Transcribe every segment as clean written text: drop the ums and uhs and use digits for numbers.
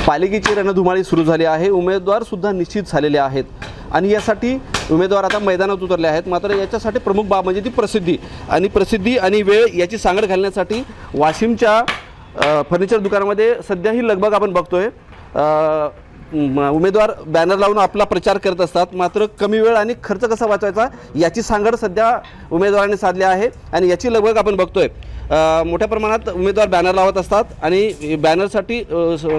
पालिकेची रणधुमाळी सुरू झाली आहे। उमेदवार सुद्धा निश्चित झालेले आहेत आणि यासाठी उमेदवार आता मैदानात उतरले आहेत। मात्र याच्यासाठी प्रमुख बाब म्हणजे ती प्रसिद्धी आणि वेळ याची सांगड घालण्यासाठी वाशिमच्या फर्निचर दुकानामध्ये सध्या ही लगबग आपण बघतोय। उमेदवार बॅनर लावून आपला प्रचार करत असतात, मात्र कमी वेळ आणि खर्च कसा वाचवायचा याची सांगड सध्या उमेदवारांनी साधली आहे आणि याची लगबग आपण बघतोय। मोठ्या प्रमाणात उमेदवार बॅनर लावत असतात आणि बॅनरसाठी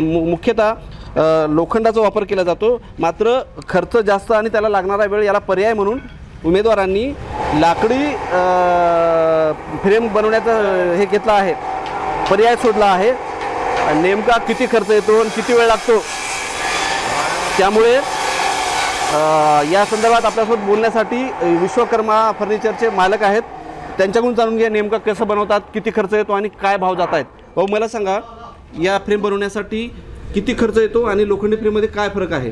मुख्यतः लोखंडाचा वापर केला जातो, मात्र खर्च जास्त आणि त्याला लागणारा वेळ याला पर्याय म्हणून उमेदवारांनी लाकडी फ्रेम बनवण्याचा हे घेतला आहे, पर्याय शोधला आहे। नेमका किती खर्च येतो आणि किती वेळ लागतो, त्यामुळे या संदर्भात आपल्यासोबत बोलण्यासाठी विश्वकर्मा फर्निचरचे मालक आहेत, त्यांच्याकडून जाणून घ्या नेमका कसं बनवतात, किती खर्च येतो आणि काय भाव जात आहेत। भाऊ मला सांगा, या फ्रेम बनवण्यासाठी किती खर्च येतो आणि लोखंडी फ्रेममध्ये काय फरक आहे?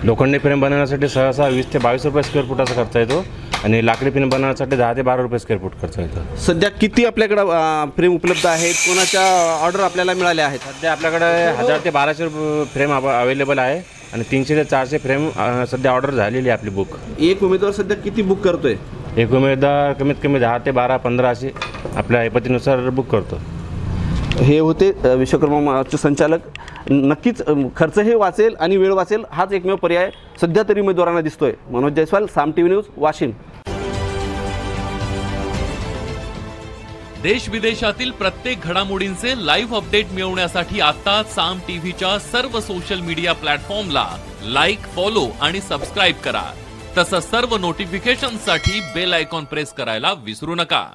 लोखंडी फ्रेम बनवण्यासाठी सहसा 20 ते 22 रुपये स्क्वेअर फुटाचा खर्च येतो आणि लाकडी फ्रेम बनवण्यासाठी 10 ते 12 रुपये स्क्वेअर फूट खर्च येतो। सध्या किती आपल्याकडे फ्रेम उपलब्ध आहेत, कोणाच्या ऑर्डर आपल्याला मिळाल्या आहेत? सध्या आपल्याकडे 1000 ते 1200 फ्रेम अवेलेबल आहे आणि 300 ते 400 फ्रेम सध्या ऑर्डर झालेली आहे आपली बुक। एक उमेदवार सध्या किती बुक करतोय? एक उमेदवार कमीत कमी 10 ते 12 15 असे आपल्या ऐपतीनुसार बुक करतो। हे होते विश्वकर्माचे संचालक। नक्कीच खर्च हे वाचेल आणि वेळ वाचेल हाच एकमेव पर्याय सध्या तरी उमेदवारांना दिसतोय। मनोज जयस्वाल, साम टीव्ही न्यूज, वाशिम। देश विदेशातील प्रत्येक घडामोडींचे लाईव्ह अपडेट मिळवण्यासाठी आता साम टीव्हीच्या सर्व सोशल मीडिया प्लॅटफॉर्मला लाईक, फॉलो आणि सबस्क्राईब करा। तसंच सर्व नोटिफिकेशनसाठी बेल आयकॉन प्रेस करायला विसरू नका।